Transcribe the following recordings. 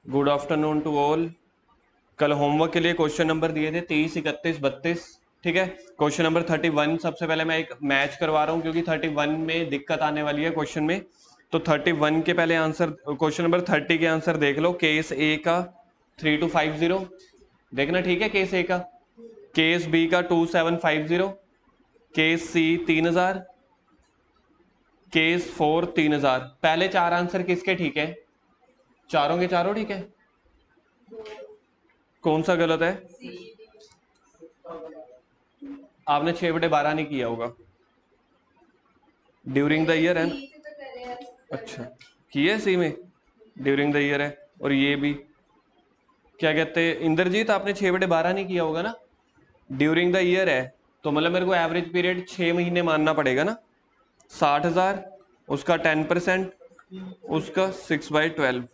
Good afternoon to all. कल homework के लिए क्वेश्चन नंबर दिए थे 30, 31, 32। ठीक है, क्वेश्चन नंबर 31 सबसे पहले मैं एक मैच करवा रहा हूं क्योंकि 31 में दिक्कत आने वाली है क्वेश्चन में। तो 31 के पहले आंसर, क्वेश्चन नंबर 30 के आंसर देख लो। केस ए का 3250 देखना, ठीक है। केस ए का, केस बी का 2750, केस सी 3000, केस 4 3000। पहले चार आंसर किसके ठीक है? चारों के चारों ठीक है। कौन सा गलत है? आपने 6/12 नहीं किया होगा ड्यूरिंग द ईयर, है ना? अच्छा, किया सी में ड्यूरिंग द ईयर है। और ये भी क्या कहते हैं इंद्रजीत, आपने 6/12 नहीं किया होगा ना? ड्यूरिंग द ईयर है तो मतलब मेरे को एवरेज पीरियड 6 महीने मानना पड़ेगा ना। 60,000, उसका 10%, उसका 6/12।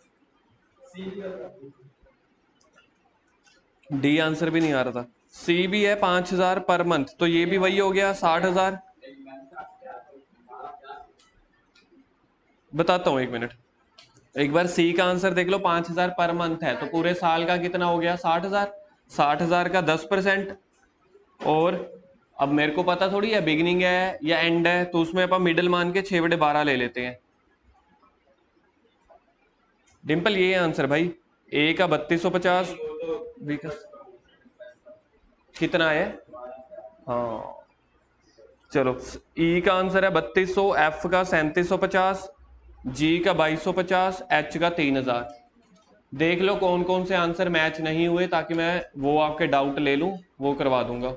डी आंसर भी नहीं आ रहा था। सी भी है 5,000 पर मंथ, तो ये भी वही हो गया 60,000। बताता हूं, एक मिनट। एक बार सी का आंसर देख लो, 5,000 पर मंथ है तो पूरे साल का कितना हो गया? 60,000। 60,000 का 10%। और अब मेरे को पता थोड़ी है बिगिनिंग है या एंड है, तो उसमें अपन मिडिल मान के 6/12 ले लेते हैं। डिंपल ये आंसर भाई। ए का 3250, बी का कितना है? हाँ चलो, ई का आंसर है 3200, एफ का 3750, जी का 2250, एच का 3000। देख लो कौन कौन से आंसर मैच नहीं हुए ताकि मैं वो आपके डाउट ले लूं, वो करवा दूंगा।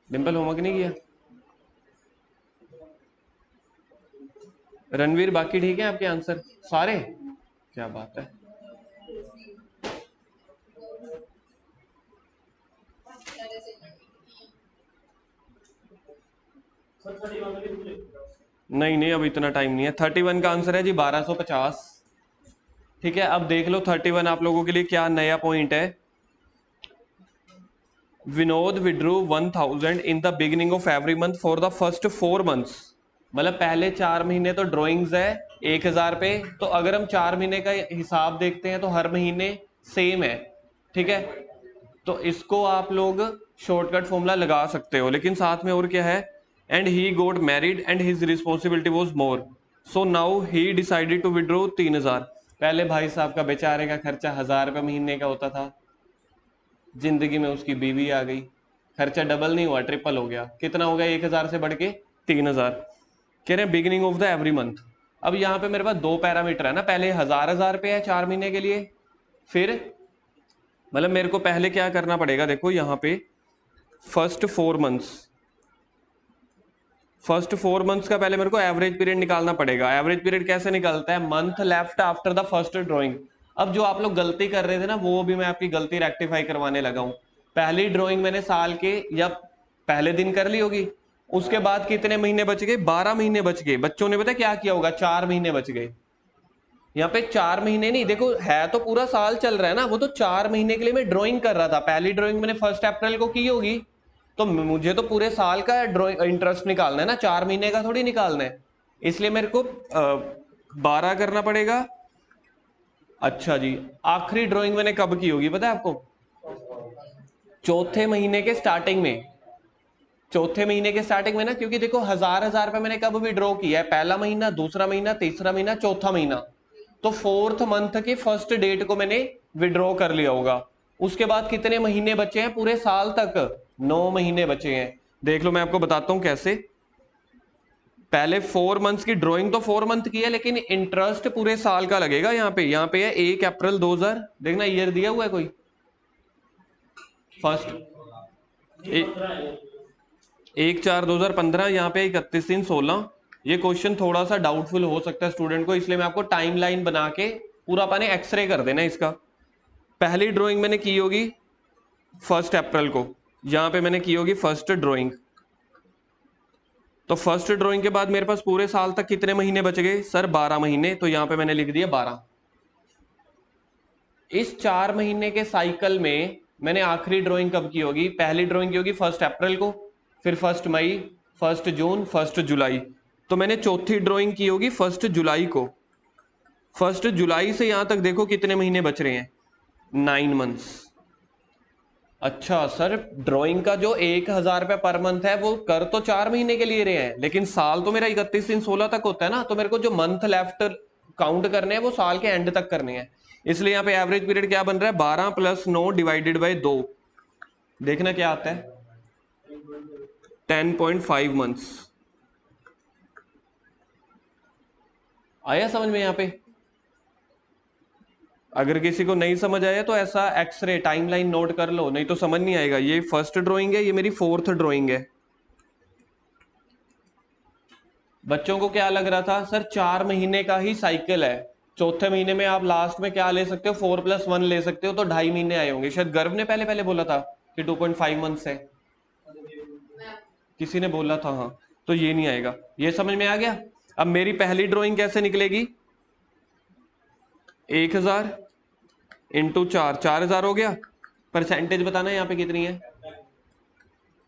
डिंपल होमवर्क नहीं किया? रणवीर बाकी ठीक है आपके आंसर सारे? क्या बात है। नहीं नहीं, अब इतना टाइम नहीं है। 31 का आंसर है जी 1250। ठीक है, अब देख लो 31 आप लोगों के लिए क्या नया पॉइंट है। Vinod withdrew 1000 in the beginning of every month for the first 4 months. मतलब पहले 4 महीने तो ड्रॉइंग्स है 1,000 पे, तो अगर हम 4 महीने का हिसाब देखते हैं तो हर महीने सेम है। ठीक है, तो इसको आप लोग शॉर्टकट फॉर्मूला लगा सकते हो, लेकिन साथ में और क्या है? And he got married and his responsibility was more, so now he decided to withdraw 3,000। पहले भाई साहब का बेचारे का खर्चा 1,000 रुपये महीने का होता था, जिंदगी में उसकी बीवी आ गई, खर्चा डबल नहीं हुआ, ट्रिपल हो गया। कितना हो गया? 1,000 से बढ़ के 3,000। कह रहे हैं beginning of the every month. अब यहाँ पे मेरे पास दो पैरामीटर है ना, पहले 1,000 है 4 महीने के लिए, फिर मतलब मेरे को पहले क्या करना पड़ेगा, देखो यहाँ पे फर्स्ट 4 मंथ्स, फर्स्ट 4 मंथ्स का पहले मेरे को एवरेज पीरियड निकालना पड़ेगा। एवरेज पीरियड कैसे निकलता है? Month left after the first drawing. अब जो आप लोग गलती कर रहे थे ना, वो भी मैं आपकी गलती रेक्टिफाई करवाने लगा हूं। पहली ड्राइंग मैंने साल के या पहले दिन कर ली होगी, उसके बाद कितने महीने बच गए? 12 महीने बच गए। बच्चों ने पता क्या किया होगा? 4 महीने बच गए। यहाँ पे 4 महीने नहीं, देखो है तो पूरा साल चल रहा है ना, वो तो 4 महीने के लिए मैं ड्राइंग कर रहा था। पहली ड्राइंग मैंने 1 अप्रैल को की होगी, तो मुझे तो पूरे साल का ड्राइंग इंटरेस्ट निकालना है ना, 4 महीने का थोड़ी निकालना है। इसलिए मेरे को 12 करना पड़ेगा। अच्छा जी, आखिरी ड्राइंग मैंने कब की होगी पता है आपको? चौथे महीने के स्टार्टिंग में। चौथे महीने के स्टार्टिंग में ना, क्योंकि देखो 1,000 रुपए मैंने कब विड्रॉ किया है? पहला महीना, दूसरा महीना, तीसरा महीना, चौथा महीना। तो 4th मंथ के फर्स्ट डेट को मैंने विड्रॉ कर लिया होगा। उसके बाद कितने महीने बचे हैं पूरे साल तक? 9 महीने बचे हैं। देख लो मैं आपको बताता हूं कैसे। पहले 4 मंथ्स की ड्राइंग तो 4 मंथ की है, लेकिन इंटरेस्ट पूरे साल का लगेगा। यहाँ पे है 1 अप्रैल 2000, देखना ईयर दिया हुआ है कोई? फर्स्ट 1/4/2015, यहाँ पे 31/3/16। ये क्वेश्चन थोड़ा सा डाउटफुल हो सकता है स्टूडेंट को, इसलिए मैं आपको टाइमलाइन बना के पूरा पाने एक्सरे कर देना इसका। पहली ड्राइंग मैंने की होगी 1 अप्रैल को, यहाँ पे मैंने की होगी फर्स्ट ड्राइंग। तो फर्स्ट ड्राइंग के बाद मेरे पास पूरे साल तक कितने महीने बच गए सर? 12 महीने, तो यहाँ पे मैंने लिख दिया 12। इस 4 महीने के साइकिल में मैंने आखिरी ड्राइंग कब की होगी? पहली ड्राइंग की होगी 1 अप्रैल को, फिर 1 मई, 1 जून, 1 जुलाई। तो मैंने चौथी ड्राइंग की होगी 1 जुलाई को। 1 जुलाई से यहां तक देखो कितने महीने बच रहे हैं, 9 मंथ्स। अच्छा सर, ड्राइंग का जो 1,000 रुपये पर मंथ है वो कर तो 4 महीने के लिए रहे हैं, लेकिन साल तो मेरा 31 दिन 16 तक होता है ना, तो मेरे को जो मंथ लेफ्ट काउंट करने हैं वो साल के एंड तक करने हैं। इसलिए यहाँ पे एवरेज पीरियड क्या बन रहा है, 12 + 9 डिवाइडेड बाई 2। देखना क्या आता है, 10.5 मंथ्स। आया समझ में यहाँ पे? अगर किसी को नहीं समझ आया तो ऐसा एक्सरे टाइमलाइन नोट कर लो, नहीं तो समझ नहीं आएगा। ये फर्स्ट ड्राइंग है, ये मेरी 4th ड्राइंग है। बच्चों को क्या लग रहा था, सर 4 महीने का ही साइकिल है, चौथे महीने में आप लास्ट में क्या ले सकते हो, 4+1 ले सकते हो, तो 2.5 महीने आए होंगे। शायद गर्व ने पहले पहले बोला था कि 2.5 मंथ्स है, किसी ने बोला था, हाँ। तो ये नहीं आएगा, ये समझ में आ गया। अब मेरी पहली ड्राइंग कैसे निकलेगी, 1000 इंटू 4, 4000 हो गया। परसेंटेज बताना यहाँ पे कितनी है,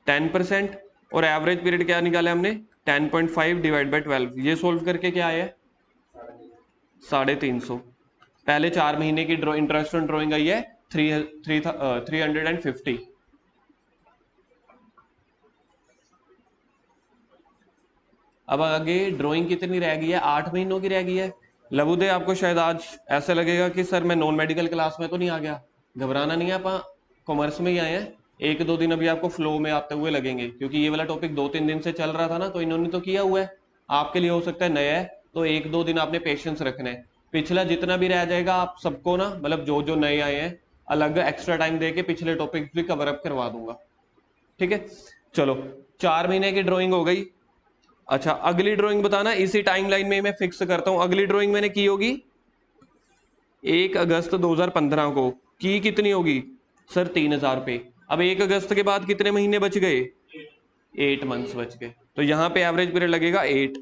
10%। और एवरेज पीरियड क्या निकाला हमने, 10.5 डिवाइड बाई 12। ये सोल्व करके क्या आया, 350। पहले 4 महीने की इंटरेस्ट ऑन ड्राइंग आई है 350। अब आगे ड्राइंग कितनी रह गई है, 8 महीनों की रह गई है। लबुदे आपको शायद आज ऐसे लगेगा कि सर मैं नॉन मेडिकल क्लास में तो नहीं आ गया। घबराना नहीं है, आप कॉमर्स में ही आए हैं। 1-2 दिन अभी आपको फ्लो में आते हुए लगेंगे, क्योंकि ये वाला टॉपिक 2-3 दिन से चल रहा था ना, तो इन्होंने तो किया हुआ है। आपके लिए हो सकता है नया है, तो 1-2 दिन आपने पेशेंस रखना है। पिछला जितना भी रह जाएगा आप सबको ना, मतलब जो जो नए आए हैं, अलग एक्स्ट्रा टाइम दे के पिछले टॉपिक भी कवर अप करवा दूंगा, ठीक है। चलो 4 महीने की ड्राइंग हो गई। अच्छा अगली ड्राइंग बताना, इसी टाइमलाइन में मैं फिक्स करता हूं। अगली ड्राइंग मैंने की होगी 1 अगस्त 2015 को, की कितनी होगी सर, 3000 पे। अब 1 अगस्त के बाद कितने महीने बच गए, 8 मंथ्स बच गए, तो यहां पे एवरेज पीरियड लगेगा 8।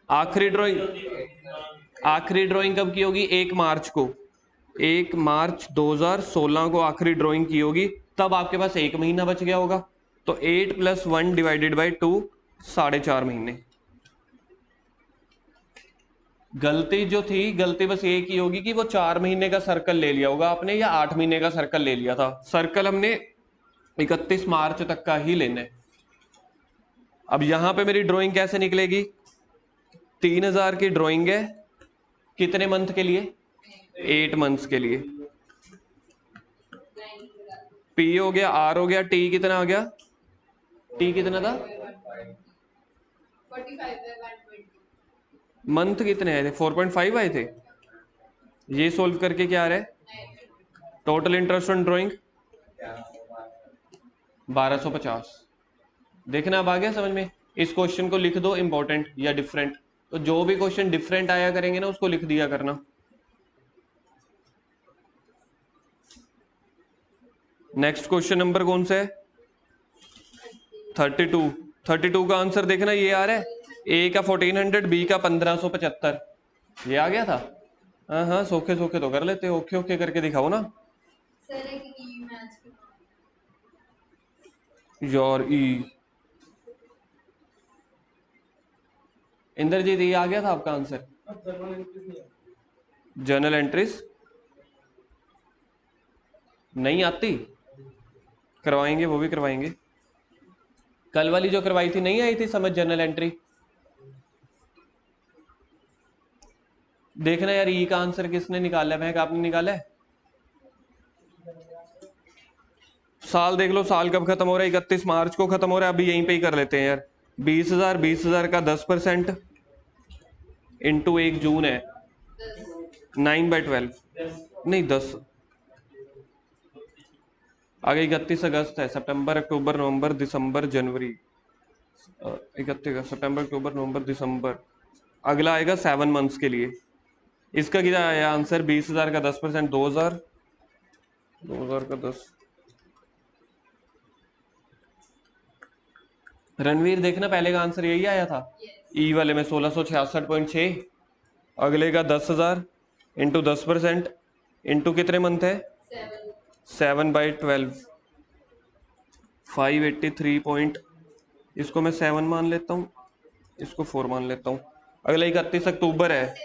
आखिरी ड्राइंग कब की होगी, 1 मार्च को। 1 मार्च 2016 को आखिरी ड्राइंग की होगी, तब आपके पास 1 महीना बच गया होगा। तो 8 + 1 डिवाइडेड बाई 2, 4.5 महीने। गलती जो थी, गलती बस ये की होगी कि वो 4 महीने का सर्कल ले लिया होगा आपने, या 8 महीने का सर्कल ले लिया था। सर्कल हमने 31 मार्च तक का ही लेना है। अब यहां पे मेरी ड्राइंग कैसे निकलेगी, 3000 की ड्राइंग है, कितने मंथ के लिए, 8 मंथ्स के लिए। पी हो गया, आर हो गया, टी कितना आ गया, टी कितना था, मंथ कितने आए थे, 4.5 आए थे। ये सोल्व करके क्या आ रहा है, टोटल इंटरेस्ट ऑन ड्राइंग 1250। देखना अब आ गया समझ में। इस क्वेश्चन को लिख दो इंपॉर्टेंट या डिफरेंट, तो जो भी क्वेश्चन डिफरेंट आया करेंगे ना उसको लिख दिया करना। नेक्स्ट क्वेश्चन नंबर कौन सा है, 32। 32 का आंसर देखना, ये आ रहा है, ए का 1400, बी का 1575। ये आ गया था, हाँ हाँ, सोखे सोखे तो कर लेते, ओके ओके करके दिखाओ ना यार। ई इंद्रजीत, ये आ गया था आपका आंसर, जर्नल एंट्रीज नहीं आती, करवाएंगे, वो भी करवाएंगे। कल वाली जो करवाई थी नहीं आई थी समझ, जर्नल एंट्री। देखना यार, ई का आंसर किसने निकाला है, आपने निकाला है। साल देख लो, साल कब खत्म हो रहा है, 31 मार्च को खत्म हो रहा है। अभी यहीं पे ही कर लेते हैं यार। 20,000, 20,000 का 10% इंटू 1 जून है, 9/12, नहीं 10, आगे 31 अगस्त है, सितंबर अक्टूबर नवंबर दिसंबर जनवरी, 31 सितंबर अक्टूबर नवंबर दिसंबर, अगला आएगा 7 मंथ्स के लिए। इसका क्या आया आंसर, 20,000 का 10%, 2,000, 2,000 का 10। रणवीर देखना, पहले का आंसर यही आया था, ई वाले में 1666.6, अगले का 10,000 इंटू 10% इंटू कितने मंथ है, 7/12, 583 पॉइंट। इसको मैं 7 मान लेता हूँ, इसको 4 मान लेता हूँ। अगला 31 अक्टूबर है,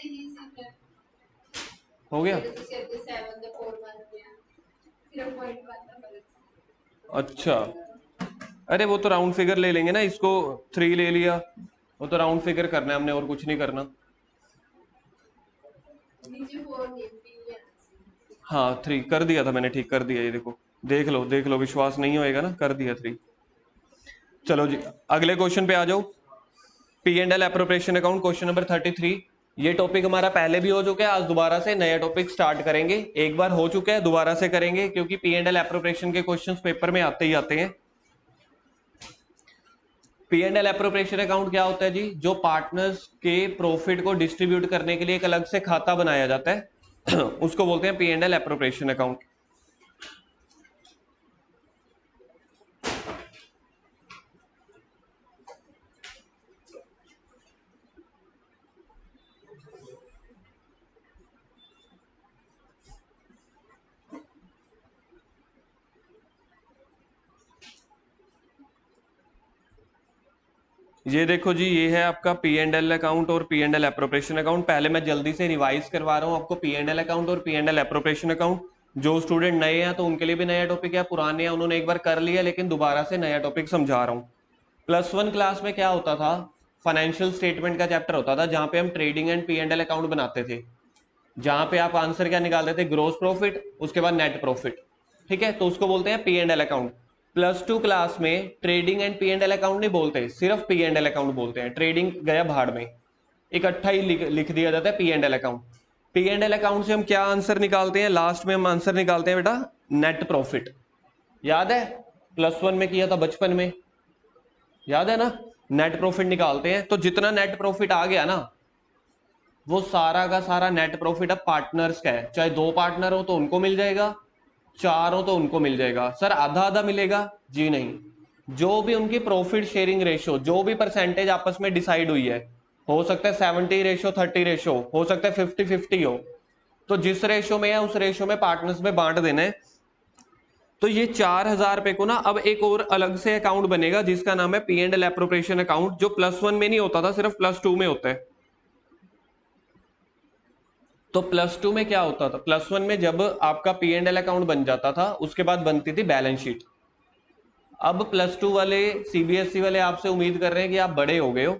हो गया। अच्छा, अरे वो तो राउंड फिगर ले लेंगे ना, इसको 3 ले लिया, वो तो राउंड फिगर करना है हमने और कुछ नहीं करना। हाँ 3 कर दिया था मैंने, ठीक कर दिया, ये देखो, देख लो, विश्वास नहीं होएगा ना, कर दिया 3। चलो जी अगले क्वेश्चन पे आ जाओ। P and L appropriation account question number 33। ये टॉपिक हमारा पहले भी हो चुका है, आज दोबारा से नया टॉपिक स्टार्ट करेंगे। एक बार हो चुका है, दोबारा से करेंगे, क्योंकि पी एंड एल एप्रोप्रिएशन के क्वेश्चंस पेपर में आते ही आते हैं। P and L appropriation account क्या होता है जी? जो पार्टनर्स के प्रॉफिट को डिस्ट्रीब्यूट करने के लिए एक अलग से खाता बनाया जाता है उसको बोलते हैं P and L appropriation account. ये देखो जी, ये है आपका पी एंड एल अकाउंट और P and L appropriation account. पहले मैं जल्दी से रिवाइज करवा रहा हूँ आपको पी एंड एल अकाउंट और P and L appropriation account. जो स्टूडेंट नए हैं तो उनके लिए भी नया टॉपिक है, पुराने हैं उन्होंने एक बार कर लिया, लेकिन दोबारा से नया टॉपिक समझा रहा हूँ। +1 क्लास में क्या होता था, फाइनेंशियल स्टेटमेंट का चैप्टर होता था, जहां पे हम trading and P and L account बनाते थे, जहां पे आप आंसर क्या निकालते थे, ग्रोस प्रॉफिट, उसके बाद नेट प्रॉफिट। ठीक है, तो उसको बोलते हैं P and L account. +2 class में trading and P and L account नहीं बोलते, सिर्फ पी एंड एल अकाउंट बोलते हैं। ट्रेडिंग गया भाड़ में, इकट्ठा ही लिख दिया जाता है P and L account. P and L account से हम क्या आंसर निकालते हैं, लास्ट में हम आंसर निकालते हैं बेटा नेट प्रॉफिट। याद है, +1 में किया था बचपन में, याद है ना? नेट प्रॉफिट निकालते हैं, तो जितना नेट प्रॉफिट आ गया ना, वो सारा का सारा नेट प्रॉफिट अब पार्टनर्स का है। चाहे 2 पार्टनर हो तो उनको मिल जाएगा, 4 हो तो उनको मिल जाएगा। सर आधा आधा मिलेगा? जी नहीं, जो भी उनकी प्रॉफिट शेयरिंग रेशो, जो भी परसेंटेज आपस में डिसाइड हुई है, हो सकता है 70:30 रेशो, हो सकता है 50-50 हो, तो जिस रेशो में है उस रेशो में पार्टनर्स में बांट देना है। तो ये 4,000 रुपए को ना अब एक और अलग से अकाउंट बनेगा जिसका नाम है P and L appropriation account, जो +1 में नहीं होता था, सिर्फ +2 में होता है। तो +2 में क्या होता था, +1 में जब आपका पी एंड एल अकाउंट बन जाता था, उसके बाद बनती थी बैलेंस शीट। अब +2 वाले सीबीएसई वाले आपसे उम्मीद कर रहे हैं कि आप बड़े हो गए हो।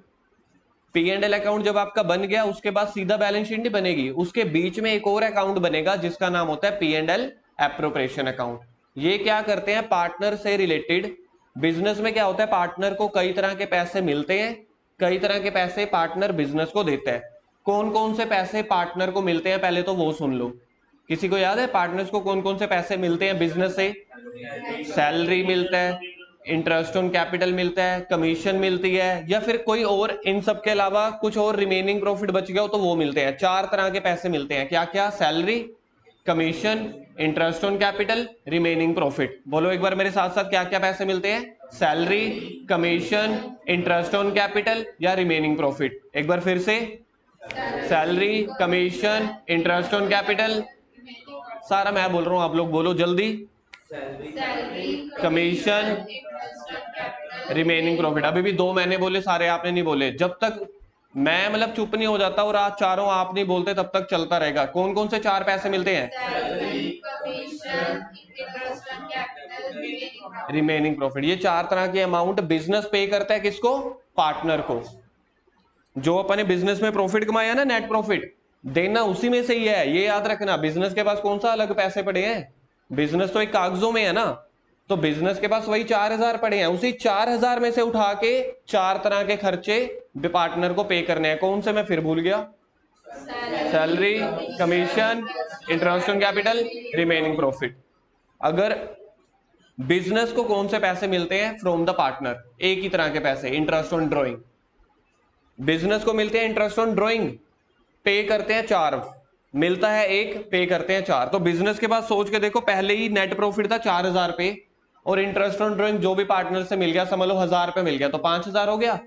पी एंड एल अकाउंट जब आपका बन गया, उसके बाद सीधा बैलेंस शीट नहीं बनेगी, उसके बीच में एक और अकाउंट बनेगा जिसका नाम होता है P and L appropriation account. ये क्या करते हैं, पार्टनर से रिलेटेड। बिजनेस में क्या होता है, पार्टनर को कई तरह के पैसे मिलते हैं, कई तरह के पैसे पार्टनर बिजनेस को देता है। कौन कौन से पैसे पार्टनर को मिलते हैं पहले तो वो सुन लो। किसी को याद है पार्टनर्स को कौन कौन से पैसे मिलते हैं बिजनेस से? सैलरी मिलता है, इंटरेस्ट ऑन कैपिटल मिलता है, कमीशन मिलती है, या फिर कोई और इन सब के अलावा कुछ और रिमेनिंग प्रॉफिट बच गया हो तो वो मिलते हैं। 4 तरह के पैसे मिलते हैं, क्या क्या? Salary, commission, interest on capital, remaining profit. बोलो एक बार मेरे साथ साथ, क्या क्या पैसे मिलते हैं? Salary, commission, interest on capital या रिमेनिंग प्रॉफिट। एक बार फिर से, salary, commission, interest on capital. सारा मैं बोल रहा हूं, आप लोग बोलो जल्दी। Commission, remaining profit. अभी भी 2 मैंने बोले, सारे आपने नहीं बोले। जब तक मैं मतलब चुप नहीं हो जाता और आज चारों आप नहीं बोलते, तब तक चलता रहेगा। कौन कौन से 4 पैसे मिलते हैं? Remaining profit. ये 4 तरह के अमाउंट बिजनेस पे करता है किसको? पार्टनर को। जो अपने बिजनेस में प्रॉफिट कमाया ना, नेट प्रॉफिट, देना उसी में से ही है। ये याद रखना, बिजनेस के पास कौन सा अलग पैसे पड़े हैं? बिजनेस तो एक कागजों में है ना, तो बिजनेस के पास वही 4,000 पड़े हैं, उसी 4,000 में से उठा के 4 तरह के खर्चे पार्टनर को पे करने हैं। कौन से मैं फिर भूल गया? Salary, commission, interest on capital, remaining profit. अगर बिजनेस को कौन से पैसे मिलते हैं? फ्रॉम द पार्टनर, एक ही तरह के पैसे, इंटरेस्ट ऑन ड्रॉइंग। बिजनेस को मिलते हैं इंटरेस्ट ऑन ड्रॉइंग, पे करते हैं 4, मिलता है 1, पे करते हैं 4। तो बिजनेस के बाद सोच के देखो, पहले ही नेट प्रॉफिट था 4,000 पे, और इंटरेस्ट ऑन ड्रॉइंग जो भी पार्टनर से मिल गया, समझ लो 1,000 पे मिल गया, तो 5,000 हो गया।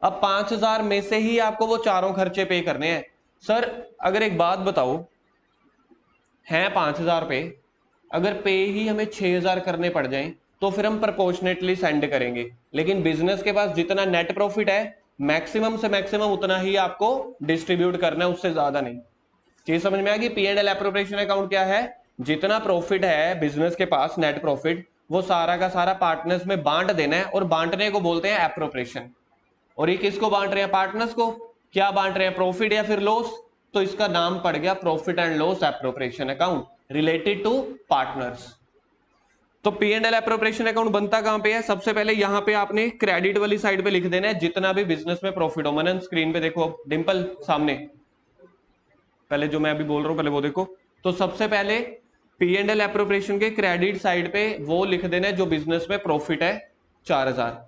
अब 5,000 में से ही आपको वो चारों खर्चे पे करने हैं। सर अगर एक बात बताओ, हैं 5,000 पे, अगर पे ही हमें 6,000 करने पड़ जाएं तो फिर हम प्रपोर्शनेटली सेंड करेंगे। लेकिन बिजनेस के पास जितना नेट प्रॉफिट है, मैक्सिमम से मैक्सिमम उतना ही आपको डिस्ट्रीब्यूट करना है, उससे ज्यादा नहीं। चीज समझ में आ गई। P and L appropriation account क्या है? जितना प्रॉफिट है बिजनेस के पास, नेट प्रॉफिट, वो सारा का सारा पार्टनर्स में बांट देना है, और बांटने को बोलते हैं एप्रोप्रिएशन। और ये किसको बांट रहे हैं? पार्टनर्स को। क्या बांट रहे हैं? प्रॉफिट या फिर लॉस? तो इसका नाम पड़ गया profit and loss appropriation account related to partners. तो P and L appropriation account बनता कहां पे है? सबसे पहले यहां पे आपने क्रेडिट वाली साइड पे लिख देना है जितना भी बिजनेस में प्रॉफिट हो। मनन स्क्रीन पे देखो, डिंपल सामने, पहले जो मैं अभी बोल रहा हूं पहले वो देखो। तो सबसे पहले पी एंड एल एप्रोप्रिएशन के क्रेडिट साइड पे वो लिख देना है जो बिजनेस में प्रॉफिट है, 4000।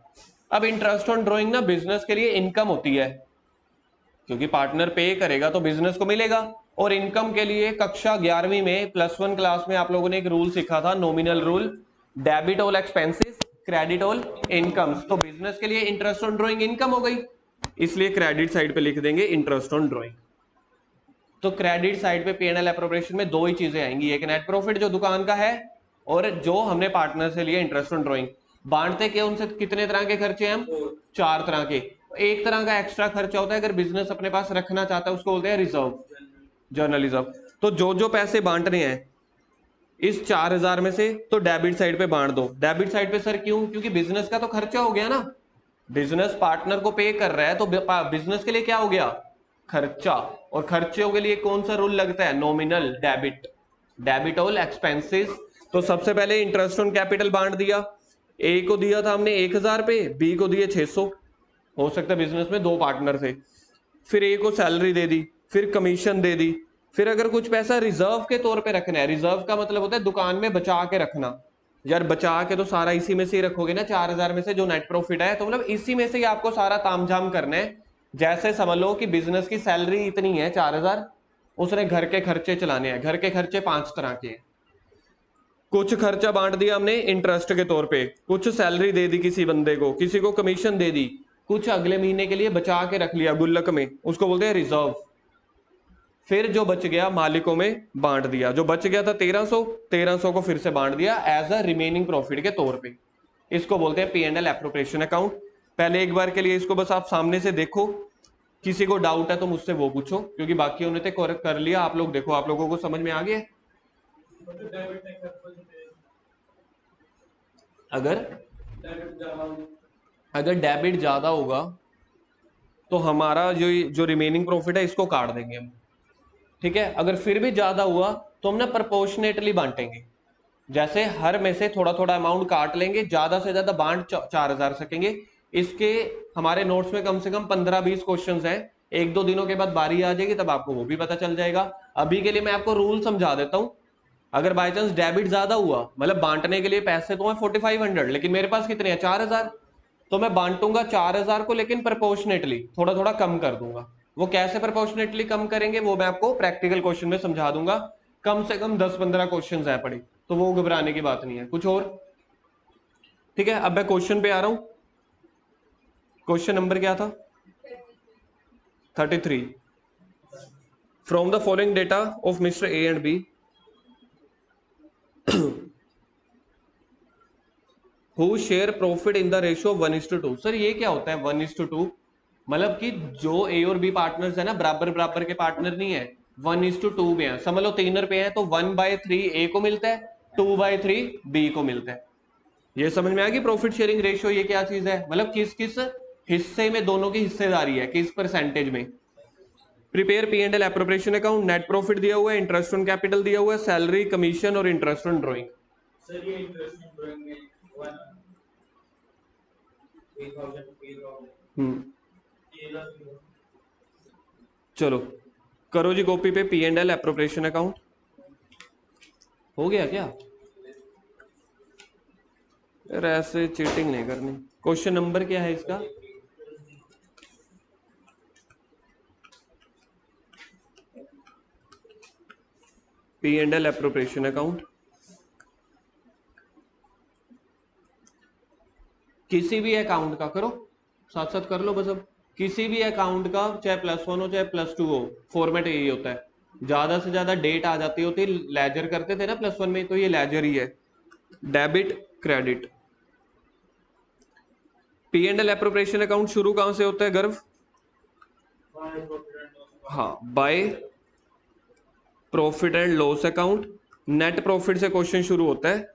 अब इंटरेस्ट ऑन ड्रॉइंग ना बिजनेस के लिए इनकम होती है, क्योंकि पार्टनर पे करेगा तो बिजनेस को मिलेगा। और इनकम के लिए कक्षा 11वीं में +1 क्लास में आप लोगों ने एक रूल सीखा था, nominal rule, debit all expenses credit all incomes. तो बिजनेस के लिए इंटरेस्ट ऑन ड्रॉइंग इनकम हो गई, इसलिए क्रेडिट साइड पे लिख देंगे इंटरेस्ट ऑन ड्रॉइंग। तो क्रेडिट साइड पे पीएनएल एप्रोप्रिएशन में दो ही चीजें आएंगी, एक नेट प्रॉफिट जो दुकान का है, और जो हमने पार्टनर से लिए इंटरेस्ट ऑन ड्रॉइंग। बांटते क्या उनसे? कितने तरह के खर्चे हैं हम? 4 तरह के। एक तरह का एक्स्ट्रा खर्चा होता है अगर बिजनेस अपने पास रखना चाहता है, उसको बोलते हैं रिजर्व, जर्नल रिजर्व। तो जो जो पैसे बांटने हैं इस 4000 में से, तो डेबिट साइड पे बांट दो। डेबिट साइड पे सर क्यों? क्योंकि बिजनेस का तो खर्चा हो गया ना, बिजनेस पार्टनर को पे कर रहा है, तो बिजनेस के लिए क्या हो गया? खर्चा। और खर्चों के लिए कौन सा रूल लगता है? Nominal debit, debit all expenses. तो सबसे पहले इंटरेस्ट ऑन कैपिटल बांट दिया। ए को दिया था हमने 1000 पे, बी को दिए 600। हो सकता है बिजनेस में दो पार्टनर थे। फिर ए को सैलरी दे दी, फिर कमीशन दे दी। फिर अगर कुछ पैसा रिजर्व के तौर पे रखना है, रिजर्व का मतलब होता है दुकान में बचा के रखना। यार बचा के तो सारा इसी में से ही रखोगे ना, 4000 में से जो नेट प्रॉफिट है, तो मतलब इसी में से ही आपको सारा तामझाम करना है। जैसे समझ लो कि बिजनेस की सैलरी इतनी है 4000, उसने घर के खर्चे चलाने हैं। घर के खर्चे 5 तरह के हैं। कुछ खर्चा बांट दिया हमने इंटरेस्ट के तौर पे, कुछ सैलरी दे दी किसी बंदे को, किसी को कमीशन दे दी, कुछ अगले महीने के लिए बचा के रख लिया गुल्लक में, उसको बोलते हैं रिजर्व। फिर जो बच गया मालिकों में बांट दिया। जो बच गया था 1300 को फिर से बांट दिया एज अ रिमेनिंग प्रॉफिट के तौर पे। इसको बोलते हैं P and L appropriation account. पहले एक बार के लिए इसको बस आप सामने से देखो, किसी को डाउट है तो मुझसे वो पूछो, क्योंकि बाकी उन्होंने तो कर लिया। आप लोग देखो, आप लोगों को समझ में आ गया? अगर अगर डेबिट ज्यादा होगा तो हमारा जो जो रिमेनिंग प्रॉफिट है इसको काट देंगे हम, ठीक है। अगर फिर भी ज्यादा हुआ तो हम ना प्रपोर्शनेटली बांटेंगे, जैसे हर में से थोड़ा थोड़ा अमाउंट काट लेंगे, ज्यादा से ज्यादा बांट 4000 सकेंगे। इसके हमारे नोट्स में कम से कम 15-20 क्वेश्चंस हैं। एक दो दिनों के बाद बारी आ जाएगी, तब आपको वो भी पता चल जाएगा। अभी के लिए मैं आपको रूल समझा देता हूं। अगर बाई चांस डेबिट ज्यादा हुआ, मतलब बांटने के लिए पैसे तो है 4500, लेकिन मेरे पास कितने हैं? 4000। तो मैं बांटूंगा 4000 को, लेकिन प्रपोर्शनेटली थोड़ा थोड़ा कम कर दूंगा। वो कैसे प्रपोर्शनेटली कम करेंगे वो मैं आपको प्रैक्टिकल क्वेश्चन में समझा दूंगा। कम से कम 10-15 क्वेश्चन है पड़ी, तो वो घबराने की बात नहीं है। कुछ और? ठीक है, अब मैं क्वेश्चन पे आ रहा हूं। क्वेश्चन नंबर क्या था? 33। From the following data of mister A and B, who share profit in the ratio 1:2। Sir ये क्या होता है 1:2? मतलब कि जो ए और बी पार्टनर्स है ना, बराबर बराबर के पार्टनर नहीं है, 1:2 में है। समझ लो 3 रुपए है, तो 1/3 ए को मिलता है, 2/3 बी को मिलता है। ये समझ में आ गई प्रॉफिट शेयरिंग रेशियो ये क्या चीज है? मतलब किस किस हिस्से में दोनों की हिस्सेदारी है, किस परसेंटेज में। Prepare P and L appropriation account, net profit दिया हुआ है, इंटरेस्ट ऑन कैपिटल दिया हुआ है, सैलरी, कमीशन और इंटरेस्ट ऑन ड्रॉइंग। सर ये इंटरेस्ट ऑन ड्राइंग में 1,000। ये ना चलो करो जी कॉपी पे P and L appropriation account. हो गया क्या? यार ऐसे चीटिंग नहीं करनी। क्वेश्चन नंबर क्या है इसका? P and L appropriation account. किसी भी अकाउंट का करो, साथ साथ कर लो बस। अब किसी भी अकाउंट का, चाहे +1 हो चाहे +2 हो, फॉर्मेट यही होता है। ज्यादा से ज्यादा डेट आ जाती होती, लेजर करते थे ना +1 में, तो ये लेजर ही है, debit credit. P and L appropriation account शुरू कहां से होता है गर्व? हाँ, by profit and loss account. Net profit से क्वेश्चन शुरू होता है।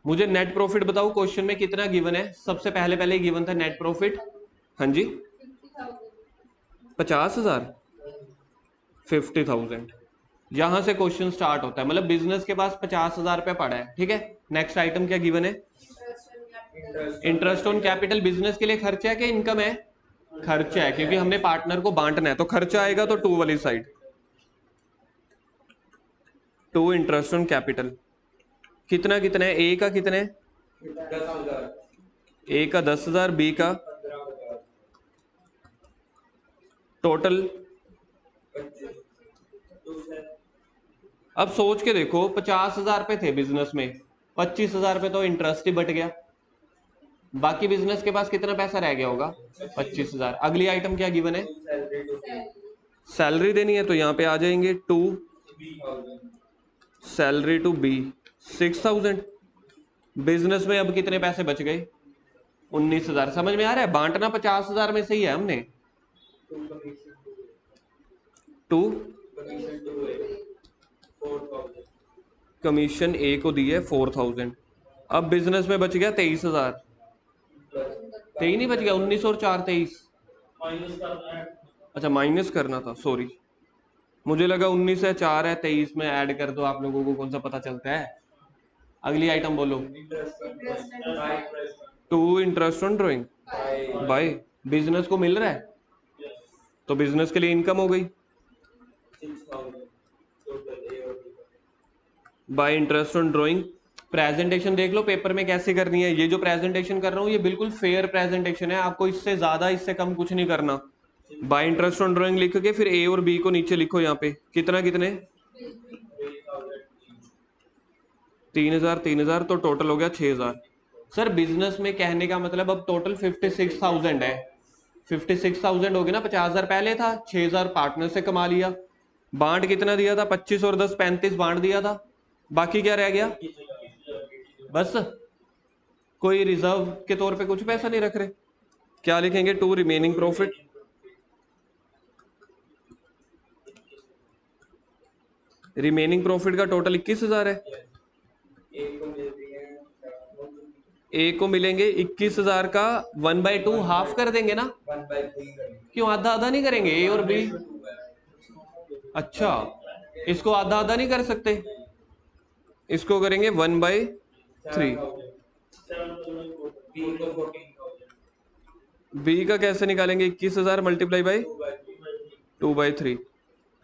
मुझे नेट प्रॉफिट बताओ, क्वेश्चन में कितना गिवन है? सबसे पहले पहले गिवन था नेट प्रॉफिट। हाँ जी, 50,000, 50,000। यहां से क्वेश्चन स्टार्ट होता है, मतलब बिजनेस के पास 50,000 रुपया पड़ा है। ठीक है, नेक्स्ट आइटम क्या गिवन है? Interest on capital. बिजनेस के लिए खर्चा है कि इनकम है? खर्चा है, क्योंकि हमने पार्टनर को बांटना है, तो खर्चा आएगा तो टू वाली side. To interest on capital कितना कितना है? ए का कितना है? 10,000। ए का 10,000, बी का 15,000। टोटल। 25। अब सोच के देखो, 50,000 पे थे बिजनेस में, 25,000 पे तो इंटरेस्ट ही बट गया। बाकी बिजनेस के पास कितना पैसा रह गया होगा? 25,000। अगली आइटम क्या गिवन है? सैलरी देनी है, तो यहाँ पे आ जाएंगे to salary to B, 6,000। Business में अब कितने पैसे बच गए? 19,000। समझ में आ रहा है? बांटना 50,000 में से ही है हमने। टू कमीशन ए को दी है 4,000। अब बिजनेस में बच गया 23,000। 23 नहीं बच गया, 19 और 4 23। माइनस करना है। अच्छा, माइनस करना था, सॉरी। मुझे लगा 19 है, 4 है, 23 में ऐड कर दो। आप लोगों को कौन सा पता चलता है? अगली आइटम बोलो। To interest on drawing by. Business को मिल रहा है, तो बिजनेस के लिए इनकम हो गई। Bye interest on drawing. Presentation देख लो पेपर में कैसे करनी है। ये जो प्रेजेंटेशन कर रहा हूँ ये बिल्कुल फेयर प्रेजेंटेशन है, आपको इससे ज्यादा इससे कम कुछ नहीं करना। बाय इंटरेस्ट ऑन ड्रॉइंग लिख के फिर ए और बी को नीचे लिखो। यहाँ पे कितना कितने? 3,000 3,000, तो टोटल हो गया 6,000। सर बिजनेस में कहने का मतलब अब टोटल 56,000 है। 56,000 हो गया ना, 50,000 पहले था, 6,000 पार्टनर से कमा लिया। बांट कितना दिया था? 25 और 10 35 बांट दिया था। बाकी क्या रह गया? बस। कोई रिजर्व के तौर पे कुछ पैसा नहीं रख रहे। क्या लिखेंगे? To remaining profit. Remaining profit का टोटल 21,000 है। ए को मिलेंगे 21,000 का 1/2 हाफ कर देंगे ना? क्यों आधा आधा नहीं करेंगे? ए और बी। अच्छा, इसको आधा आधा नहीं कर सकते? इसको करेंगे 1/3। बी का कैसे निकालेंगे? 21,000 मल्टीप्लाई बाई 2/3।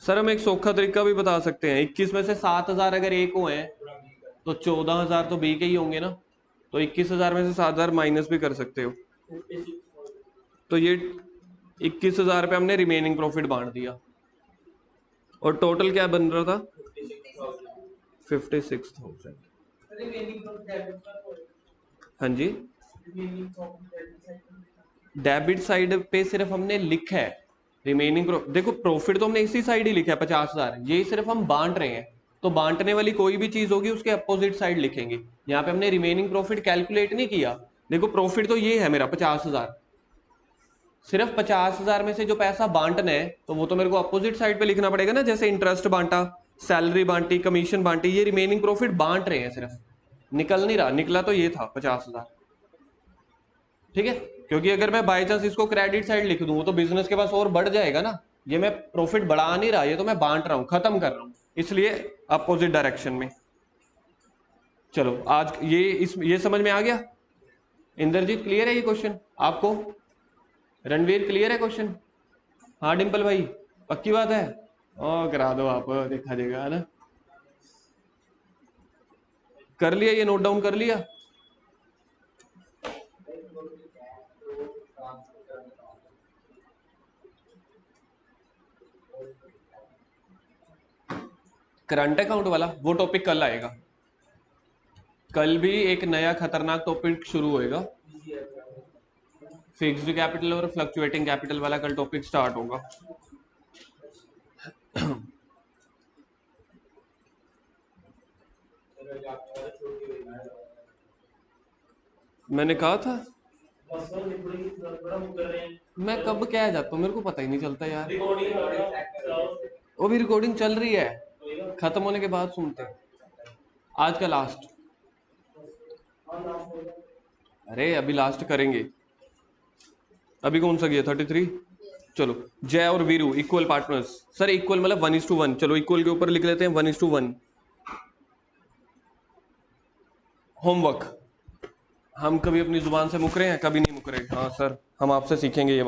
सर हम एक सौखा तरीका भी बता सकते हैं। 21 में से 7,000 अगर ए को है तो 14,000 तो बी के ही होंगे ना। तो 21,000 में से 7,000 माइनस भी कर सकते हो। तो ये 21,000 पे हमने रिमेनिंग प्रॉफिट बांट दिया। और टोटल क्या बन रहा था? 56,000। हाँ जी, डेबिट साइड पे सिर्फ हमने लिखा है रिमेनिंग। देखो प्रॉफिट तो हमने इसी साइड ही लिखा है 50,000, ये सिर्फ हम बांट रहे हैं। तो बांटने वाली कोई भी चीज होगी उसके अपोजिट साइड लिखेंगे। यहाँ पे हमने रिमेनिंग प्रॉफिट कैलकुलेट नहीं किया। देखो प्रॉफिट तो ये है मेरा 50,000, सिर्फ 50,000 में से जो पैसा बांटना है तो वो तो मेरे को अपोजिट साइड पे लिखना पड़ेगा ना। जैसे इंटरेस्ट बांटा, सैलरी बांटी, कमीशन बांटी, ये रिमेनिंग प्रॉफिट बांट रहे हैं सिर्फ, निकल नहीं रहा। निकला तो ये था 50,000। ठीक है, क्योंकि अगर मैं बाई चांस इसको क्रेडिट साइड लिख दूं तो बिजनेस के पास और बढ़ जाएगा ना। ये मैं प्रॉफिट बढ़ा नहीं रहा, ये तो मैं बांट रहा हूं, खत्म कर रहा हूं, इसलिए अपोजिट डायरेक्शन में। चलो आज ये समझ में आ गया। इंद्रजीत क्लियर है ये क्वेश्चन आपको? रणवीर क्लियर है क्वेश्चन? हाँ डिंपल भाई, पक्की बात है? ओ करा दो आप, देखा जाएगा, है ना। कर लिया ये, नोट डाउन कर लिया? करंट अकाउंट वाला वो टॉपिक कल आएगा। कल भी एक नया खतरनाक टॉपिक शुरू होएगा। फिक्स्ड कैपिटल और फ्लक्चुएटिंग कैपिटल वाला कल टॉपिक स्टार्ट होगा। मैंने कहा था बस वो निकलेगी बड़ा मुकर रहे हैं मैं कब क्या जाता हूँ, मेरे को पता ही नहीं चलता यार। रिकॉर्डिंग कर रहा हूँ वो भी रिकॉर्डिंग चल रही है, खत्म होने के बाद सुनते हैं। आज का लास्ट, हाँ लास्ट हो गया अरे अभी लास्ट करेंगे। अभी कौन सा गया 33। चलो, जय और Veeru equal partners. Sir equal मतलब 1:1। चलो इक्वल के ऊपर लिख लेते हैं 1:1। होमवर्क, हम कभी अपनी जुबान से मुकरे हैं? कभी नहीं मुकरे। हाँ सर, हम आपसे सीखेंगे ये।